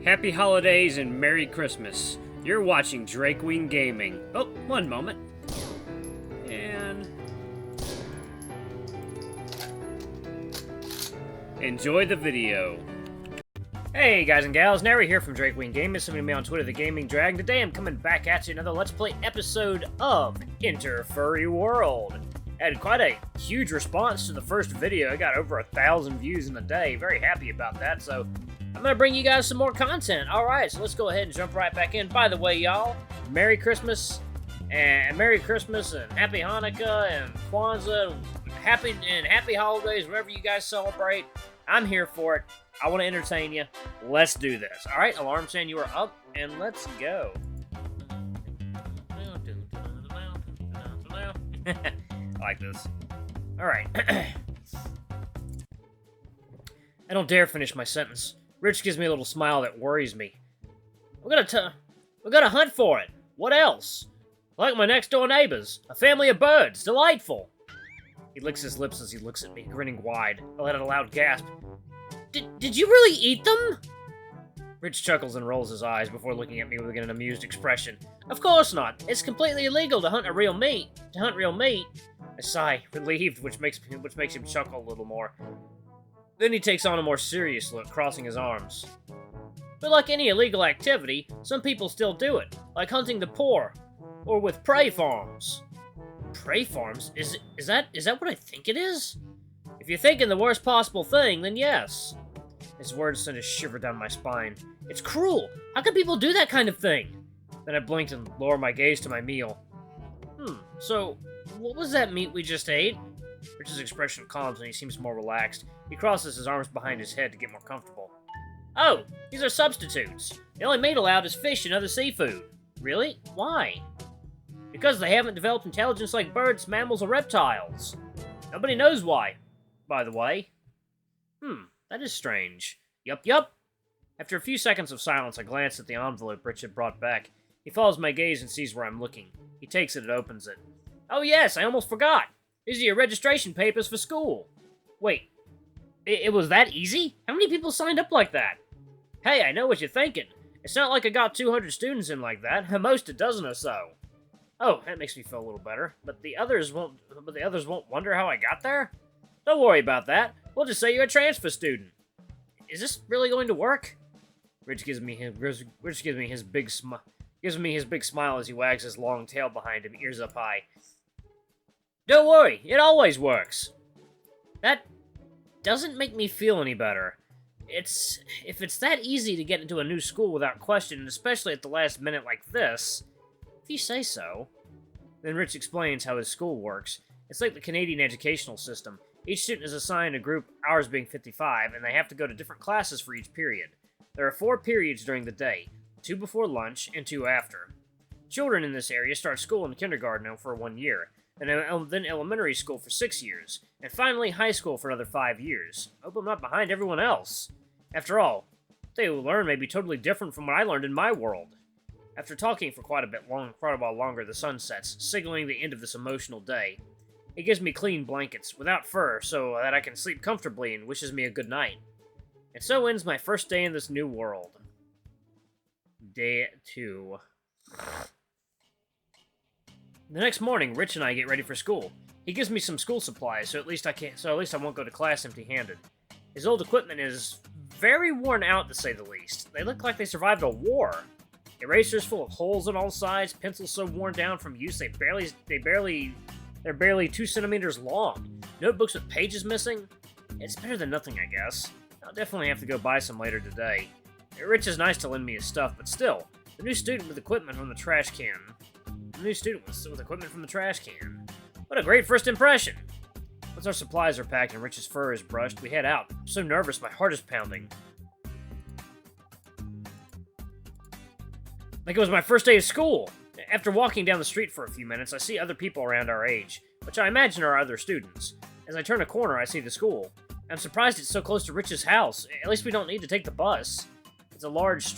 Happy holidays and Merry Christmas. You're watching Drakewing Gaming. Oh, one moment. And enjoy the video. Hey guys and gals, Nary here from Drakewing Gaming. Somebody me on Twitter, The Gaming Dragon. Today I'm coming back at you another Let's Play episode of Furry World. Had quite a huge response to the first video. I got over 1,000 views in a day. Very happy about that, so I'm gonna bring you guys some more content. Alright, so let's go ahead and jump right back in. By the way, y'all, Merry Christmas and Happy Hanukkah and Kwanzaa and happy holidays, whatever you guys celebrate. I'm here for it. I want to entertain you. Let's do this. Alright, alarm saying you are up, and let's go. I like this. Alright. I don't dare finish my sentence. Ritch gives me a little smile that worries me. We're gonna hunt for it. What else? Like my next door neighbors. A family of birds. Delightful. He licks his lips as he looks at me, grinning wide. I let out a loud gasp. Did you really eat them? Ritch chuckles and rolls his eyes before looking at me with an amused expression. Of course not. It's completely illegal to hunt real meat. I sigh, relieved, which makes him chuckle a little more. Then he takes on a more serious look, crossing his arms. But like any illegal activity, some people still do it, like hunting the poor, or with prey farms. Prey farms? Is that what I think it is? If you're thinking the worst possible thing, then yes. His words sent a shiver down my spine. It's cruel! How can people do that kind of thing? Then I blinked and lowered my gaze to my meal. So, what was that meat we just ate? Rich's expression calms and he seems more relaxed. He crosses his arms behind his head to get more comfortable. Oh, these are substitutes. The only meat allowed is fish and other seafood. Really? Why? Because they haven't developed intelligence like birds, mammals, or reptiles. Nobody knows why, by the way. That is strange. Yup. After a few seconds of silence, I glance at the envelope Ritch had brought back. He follows my gaze and sees where I'm looking. He takes it and opens it. Oh yes, I almost forgot. These are your registration papers for school. Wait, it was that easy? How many people signed up like that? Hey, I know what you're thinking. It's not like I got 200 students in like that. At most a dozen or so. Oh, that makes me feel a little better. But the others won't wonder how I got there? Don't worry about that. We'll just say you're a transfer student. Is this really going to work? Ritch gives me his big smile as he wags his long tail behind him, ears up high. Don't worry, it always works. That doesn't make me feel any better. If it's that easy to get into a new school without question, especially at the last minute like this, if you say so. Then Ritch explains how his school works. It's like the Canadian educational system. Each student is assigned a group, ours being 55, and they have to go to different classes for each period. There are 4 periods during the day, 2 before lunch and 2 after. Children in this area start school in kindergarten for 1 year, then elementary school for 6 years, and finally high school for another 5 years. I hope I'm not behind everyone else. After all, what they will learn may be totally different from what I learned in my world. After talking for quite a while longer, the sun sets, signaling the end of this emotional day. He gives me clean blankets, without fur, so that I can sleep comfortably and wishes me a good night. And so ends my first day in this new world. Day 2. The next morning, Ritch and I get ready for school. He gives me some school supplies, so at least I won't go to class empty-handed. His old equipment is very worn out, to say the least. They look like they survived a war. Erasers full of holes on all sides, pencils so worn down from use they're barely 2 centimeters long. Notebooks with pages missing. It's better than nothing, I guess. I'll definitely have to go buy some later today. Ritch is nice to lend me his stuff, but still, the new student with equipment from the trash can. What a great first impression! Once our supplies are packed and Ritch's fur is brushed, we head out. I'm so nervous, my heart is pounding. Like it was my first day of school. After walking down the street for a few minutes, I see other people around our age, which I imagine are other students. As I turn a corner, I see the school. I'm surprised it's so close to Ritch's house. At least we don't need to take the bus. It's a large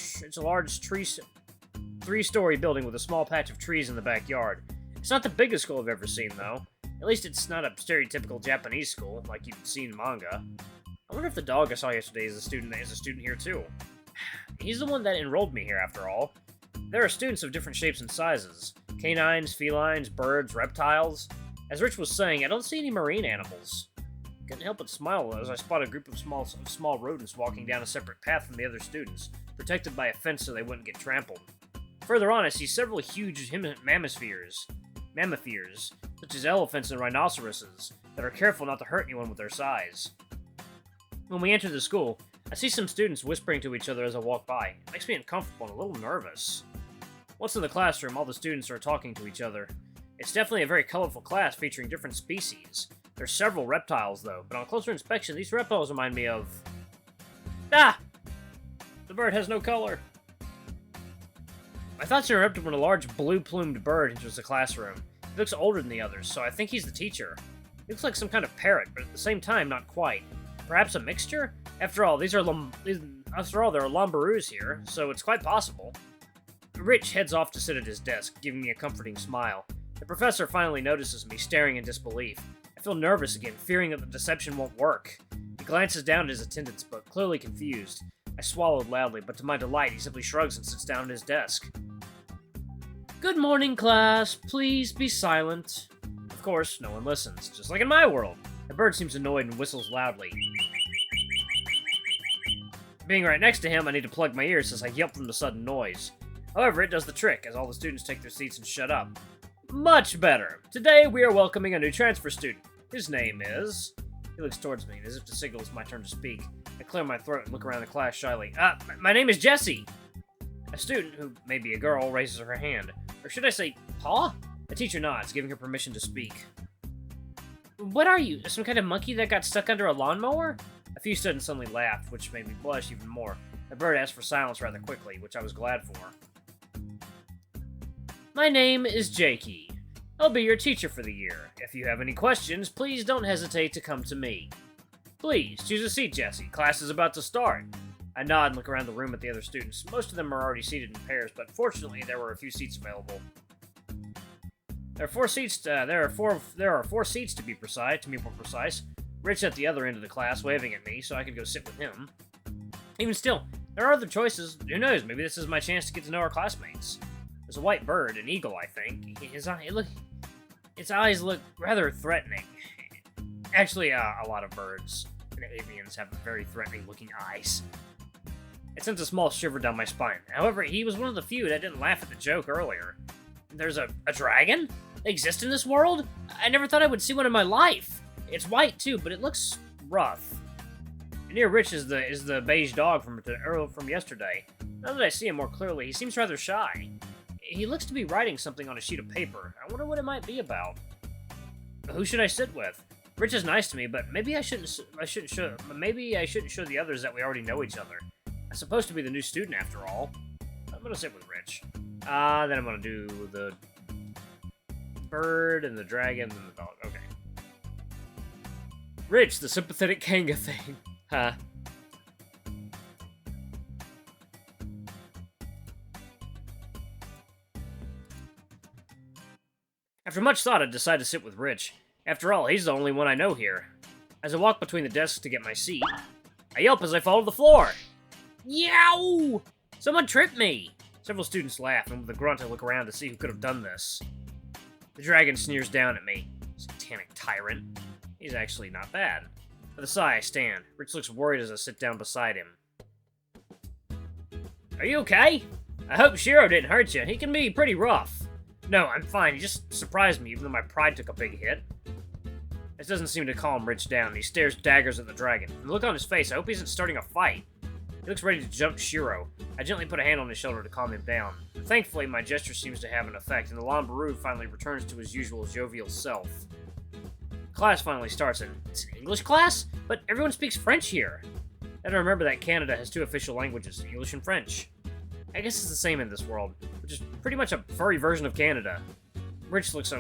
3-story building with a small patch of trees in the backyard. It's not the biggest school I've ever seen, though. At least it's not a stereotypical Japanese school, like you'd see in manga. I wonder if the dog I saw yesterday is a student here too. He's the one that enrolled me here, after all. There are students of different shapes and sizes. Canines, felines, birds, reptiles. As Ritch was saying, I don't see any marine animals. Couldn't help but smile as I spotted a group of small rodents walking down a separate path from the other students, protected by a fence so they wouldn't get trampled. Further on, I see several huge mammothers, such as elephants and rhinoceroses, that are careful not to hurt anyone with their size. When we enter the school, I see some students whispering to each other as I walk by. It makes me uncomfortable and a little nervous. Once in the classroom, all the students are talking to each other. It's definitely a very colorful class featuring different species. There's several reptiles, though, but on closer inspection, these reptiles remind me of... Ah! The bird has no color. My thoughts are interrupted when a large blue-plumed bird enters the classroom. He looks older than the others, so I think he's the teacher. He looks like some kind of parrot, but at the same time, not quite. Perhaps a mixture? After all, there are Lombaroos here, so it's quite possible. Ritch heads off to sit at his desk, giving me a comforting smile. The professor finally notices me, staring in disbelief. I feel nervous again, fearing that the deception won't work. He glances down at his attendance book, clearly confused. I swallowed loudly, but to my delight, he simply shrugs and sits down at his desk. Good morning, class. Please be silent. Of course, no one listens, just like in my world. The bird seems annoyed and whistles loudly. Being right next to him, I need to plug my ears as I yelp from the sudden noise. However, it does the trick, as all the students take their seats and shut up. Much better. Today, we are welcoming a new transfer student. His name is... He looks towards me, as if to signal it's my turn to speak. I clear my throat and look around the class shyly. My name is Jessie! A student, who may be a girl, raises her hand. Or should I say, paw? The teacher nods, giving her permission to speak. What are you? Some kind of monkey that got stuck under a lawnmower? A few students suddenly laughed, which made me blush even more. The bird asked for silence rather quickly, which I was glad for. My name is Jakey. I'll be your teacher for the year. If you have any questions, please don't hesitate to come to me. Please, choose a seat, Jessie. Class is about to start. I nod and look around the room at the other students. Most of them are already seated in pairs, but fortunately there were a few seats available. There are four seats to be more precise. Ritch at the other end of the class, waving at me, so I could go sit with him. Even still, there are other choices. Who knows, maybe this is my chance to get to know our classmates. There's a white bird, an eagle, I think. Its eyes look rather threatening. Actually, a lot of birds and avians have very threatening-looking eyes. It sent a small shiver down my spine. However, he was one of the few that didn't laugh at the joke earlier. There's a dragon? They exist in this world? I never thought I would see one in my life. It's white, too, but it looks rough. And near Ritch is the beige dog from yesterday. Now that I see him more clearly, he seems rather shy. He looks to be writing something on a sheet of paper. I wonder what it might be about. Who should I sit with? Ritch is nice to me, but maybe I shouldn't show the others that we already know each other. I'm supposed to be the new student after all. I'm gonna sit with Ritch. Then I'm gonna do the bird and the dragon and the dog. Okay. Ritch, the sympathetic Kanga thing. Huh. After much thought, I decided to sit with Ritch. After all, he's the only one I know here. As I walk between the desks to get my seat, I yelp as I fall to the floor. Yow! Someone tripped me! Several students laugh, and with a grunt I look around to see who could have done this. The dragon sneers down at me. Satanic tyrant. He's actually not bad. With a sigh, I stand. Ritch looks worried as I sit down beside him. Are you okay? I hope Shiro didn't hurt you. He can be pretty rough. No, I'm fine. He just surprised me, even though my pride took a big hit. This doesn't seem to calm Ritch down. He stares daggers at the dragon. And the look on his face, I hope he isn't starting a fight. He looks ready to jump Shiro. I gently put a hand on his shoulder to calm him down. Thankfully, my gesture seems to have an effect, and the Lombaroo finally returns to his usual jovial self. Class finally starts, and it's an English class? But everyone speaks French here. And I remember that Canada has two official languages, English and French. I guess it's the same in this world, which is pretty much a furry version of Canada. Ritch looks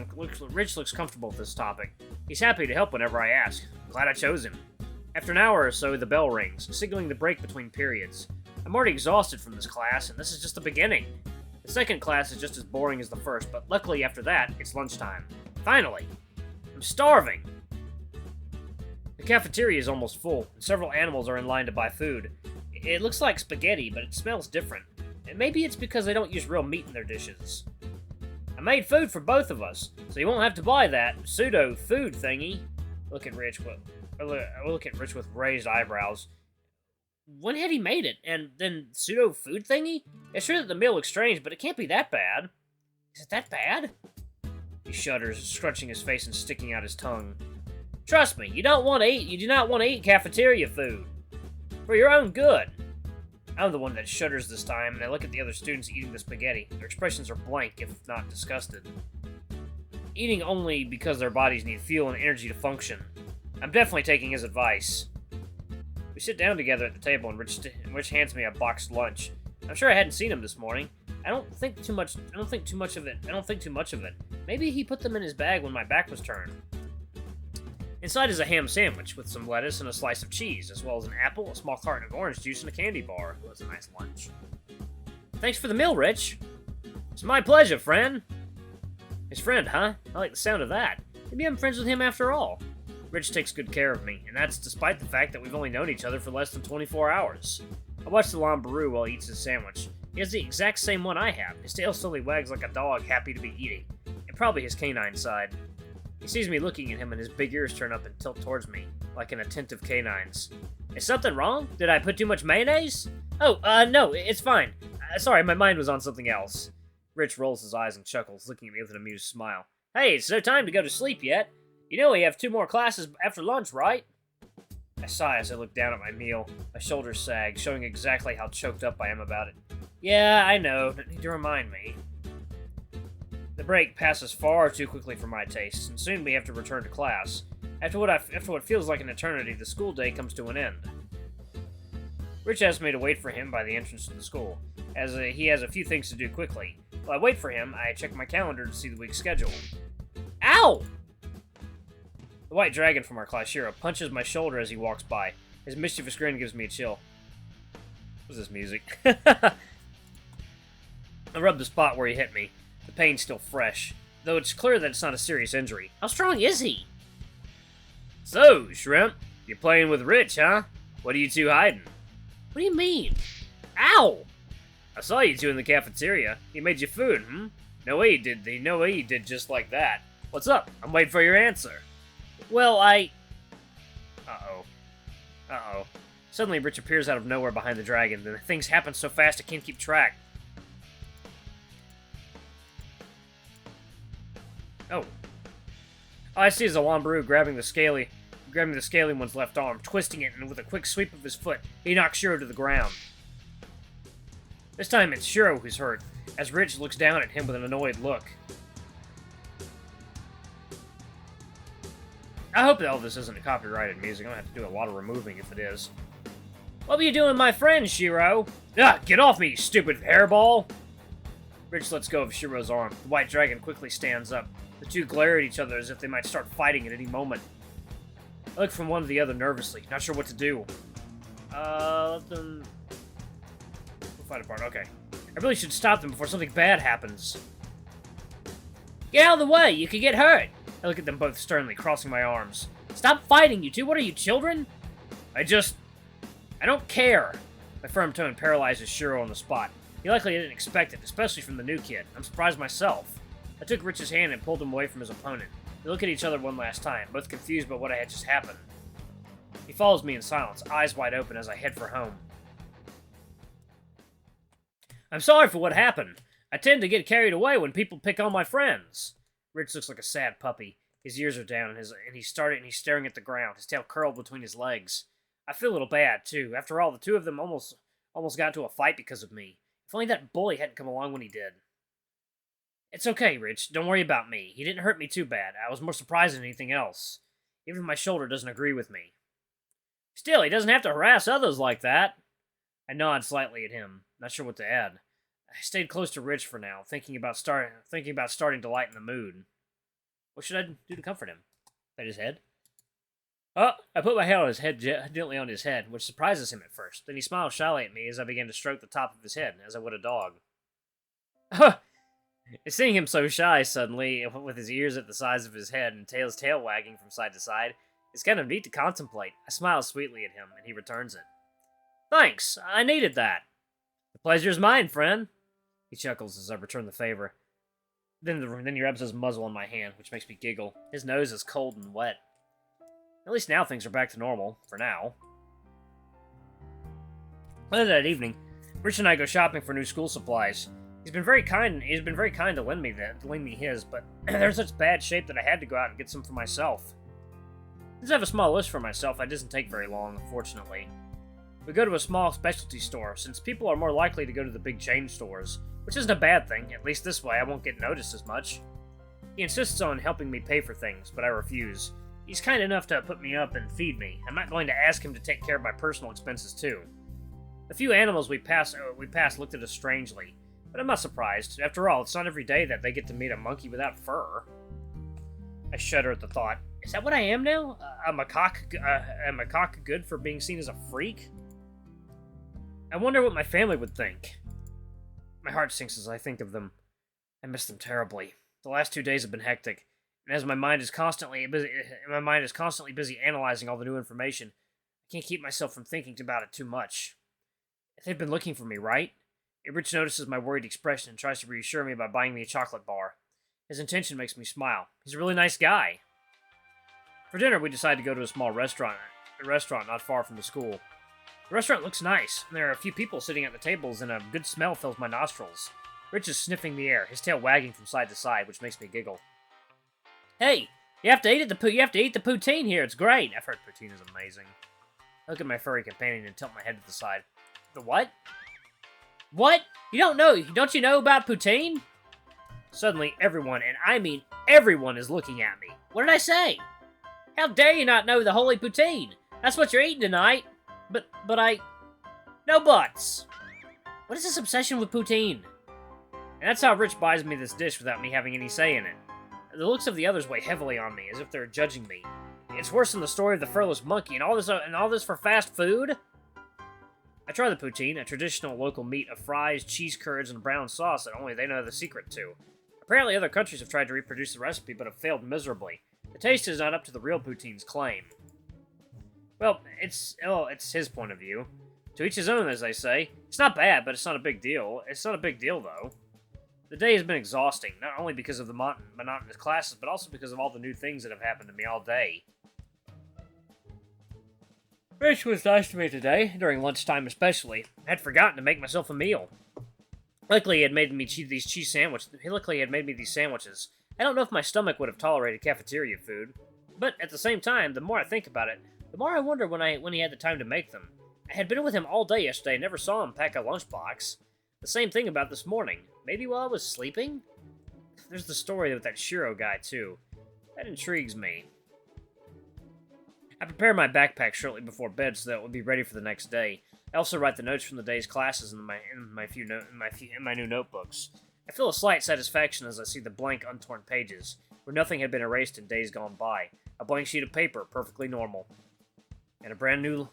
comfortable with this topic. He's happy to help whenever I ask. I'm glad I chose him. After an hour or so, the bell rings, signaling the break between periods. I'm already exhausted from this class, and this is just the beginning. The second class is just as boring as the first, but luckily after that, it's lunchtime. Finally! I'm starving! The cafeteria is almost full, and several animals are in line to buy food. It looks like spaghetti, but it smells different. And maybe it's because they don't use real meat in their dishes. I made food for both of us, so you won't have to buy that pseudo-food thingy. Look at Ritch with raised eyebrows. When had he made it? And then pseudo-food thingy? It's sure that the meal looks strange, but it can't be that bad. Is it that bad? He shudders, scrunching his face and sticking out his tongue. Trust me, you do not want to eat cafeteria food. For your own good. I'm the one that shudders this time, and I look at the other students eating the spaghetti. Their expressions are blank, if not disgusted. Eating only because their bodies need fuel and energy to function. I'm definitely taking his advice. We sit down together at the table, and Ritch hands me a boxed lunch. I'm sure I hadn't seen him this morning. I don't think too much of it. Maybe he put them in his bag when my back was turned. Inside is a ham sandwich with some lettuce and a slice of cheese, as well as an apple, a small carton of orange juice, and a candy bar. It was a nice lunch. Thanks for the meal, Ritch. It's my pleasure, friend. His friend, huh? I like the sound of that. Maybe I'm friends with him after all. Ritch takes good care of me, and that's despite the fact that we've only known each other for less than 24 hours. I watch the Lambaroo while he eats his sandwich. He has the exact same one I have. His tail slowly wags like a dog happy to be eating, and probably his canine side. He sees me looking at him and his big ears turn up and tilt towards me, like an attentive canine's. Is something wrong? Did I put too much mayonnaise? Oh, no, it's fine. Sorry, my mind was on something else. Ritch rolls his eyes and chuckles, looking at me with an amused smile. Hey, it's no time to go to sleep yet. You know we have 2 more classes after lunch, right? I sigh as I look down at my meal. My shoulders sag, showing exactly how choked up I am about it. Yeah, I know. Don't need to remind me. The break passes far too quickly for my tastes, and soon we have to return to class. After what feels like an eternity, the school day comes to an end. Ritch asks me to wait for him by the entrance to the school, as he has a few things to do quickly. While I wait for him, I check my calendar to see the week's schedule. Ow! The white dragon from our class, Shiro, punches my shoulder as he walks by. His mischievous grin gives me a chill. What's this music? I rub the spot where he hit me. The pain's still fresh, though it's clear that it's not a serious injury. How strong is he? So, Shrimp, you're playing with Ritch, huh? What are you two hiding? What do you mean? Ow! I saw you two in the cafeteria. He made you food, hmm? No way he did just like that. What's up? I'm waiting for your answer. Well, Uh-oh. Suddenly, Ritch appears out of nowhere behind the dragon, and things happen so fast I can't keep track. Oh. All I see is a Lambaroo grabbing the scaly one's left arm, twisting it, and with a quick sweep of his foot, he knocks Shiro to the ground. This time it's Shiro who's hurt, as Ritch looks down at him with an annoyed look. I hope that all this isn't copyrighted music. I'm gonna have to do a lot of removing if it is. What were you doing, my friend, Shiro? Ah, get off me, you stupid hairball! Ritch lets go of Shiro's arm. The white dragon quickly stands up. The two glare at each other as if they might start fighting at any moment. I look from one to the other nervously, not sure what to do. Let them... We'll fight apart, okay. I really should stop them before something bad happens. Get out of the way, you could get hurt! I look at them both sternly, crossing my arms. Stop fighting, you two! What are you, children? I don't care! My firm tone paralyzes Shiro on the spot. He likely didn't expect it, especially from the new kid. I'm surprised myself. I took Rich's hand and pulled him away from his opponent. We look at each other one last time, both confused by what had just happened. He follows me in silence, eyes wide open as I head for home. I'm sorry for what happened. I tend to get carried away when people pick on my friends. Ritch looks like a sad puppy. His ears are down, and he's staring at the ground, his tail curled between his legs. I feel a little bad, too. After all, the two of them almost got into a fight because of me. If only that bully hadn't come along when he did. It's okay, Ritch. Don't worry about me. He didn't hurt me too bad. I was more surprised than anything else. Even my shoulder doesn't agree with me. Still, he doesn't have to harass others like that. I nod slightly at him, not sure what to add. I stayed close to Ritch for now, thinking about starting to lighten the mood. What should I do to comfort him? Pat his head? Oh, I put my hand on his head, gently on his head, which surprises him at first. Then he smiles shyly at me as I begin to stroke the top of his head, as I would a dog. Seeing him so shy suddenly, with his ears at the size of his head and his tail wagging from side to side, it's kind of neat to contemplate. I smile sweetly at him, and he returns it. Thanks, I needed that. The pleasure's mine, friend. He chuckles as I return the favor. Then he rubs his muzzle on my hand, which makes me giggle. His nose is cold and wet. At least now things are back to normal, for now. Later that evening, Rich and I go shopping for new school supplies. He's been very kind to lend me his, but they're in such bad shape that I had to go out and get some for myself. Since I have a small list for myself, it doesn't take very long, unfortunately. We go to a small specialty store, since people are more likely to go to the big chain stores, which isn't a bad thing. At least this way I won't get noticed as much. He insists on helping me pay for things, but I refuse. He's kind enough to put me up and feed me. I'm not going to ask him to take care of my personal expenses too. The few animals we passed looked at us strangely, but I'm not surprised. After all, it's not every day that they get to meet a monkey without fur. I shudder at the thought. Is that what I am now? A macaque good for being seen as a freak? I wonder what my family would think. My heart sinks as I think of them. I miss them terribly. The last 2 days have been hectic, and as my mind is constantly busy analyzing all the new information, I can't keep myself from thinking about it too much. They've been looking for me, right? Ritch notices my worried expression and tries to reassure me by buying me a chocolate bar. His intention makes me smile. He's a really nice guy. For dinner, we decide to go to a small restaurant not far from the school. The restaurant looks nice, and there are a few people sitting at the tables, and a good smell fills my nostrils. Ritch is sniffing the air, his tail wagging from side to side, which makes me giggle. Hey, you have to eat the poutine here. It's great. I've heard poutine is amazing. I look at my furry companion and tilt my head to the side. The what? What? You don't know? Don't you know about poutine? Suddenly, everyone, and I mean everyone, is looking at me. What did I say? How dare you not know the holy poutine? That's what you're eating tonight. But I... No buts. What is this obsession with poutine? And that's how Ritch buys me this dish without me having any say in it. The looks of the others weigh heavily on me, as if they're judging me. It's worse than the story of the furless monkey, and all this for fast food? I try the poutine, a traditional local meat of fries, cheese curds, and brown sauce that only they know the secret to. Apparently other countries have tried to reproduce the recipe, but have failed miserably. The taste is not up to the real poutine's claim. Well, it's his point of view. To each his own, as they say. It's not bad, but it's not a big deal. It's not a big deal, though. The day has been exhausting, not only because of the monotonous classes, but also because of all the new things that have happened to me all day. Ritch was nice to me today, during lunchtime especially. I had forgotten to make myself a meal. Luckily, he had made me these sandwiches. I don't know if my stomach would have tolerated cafeteria food. But at the same time, the more I think about it, the more I wonder when he had the time to make them. I had been with him all day yesterday and never saw him pack a lunchbox. The same thing about this morning. Maybe while I was sleeping? There's the story with that Shiro guy, too. That intrigues me. I prepare my backpack shortly before bed so that it will be ready for the next day. I also write the notes from the day's classes in my new notebooks. I feel a slight satisfaction as I see the blank, untorn pages, where nothing had been erased in days gone by. A blank sheet of paper, perfectly normal. And a brand new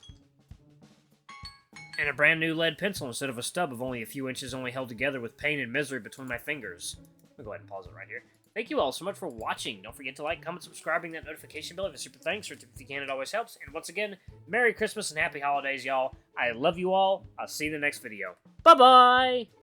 lead pencil instead of a stub of only a few inches, only held together with pain and misery between my fingers. I'll go ahead and pause it right here. Thank you all so much for watching. Don't forget to like, comment, subscribe, ring that notification bell if it's super thanks, or if you can, it always helps. And once again, Merry Christmas and Happy Holidays, y'all. I love you all. I'll see you in the next video. Bye-bye!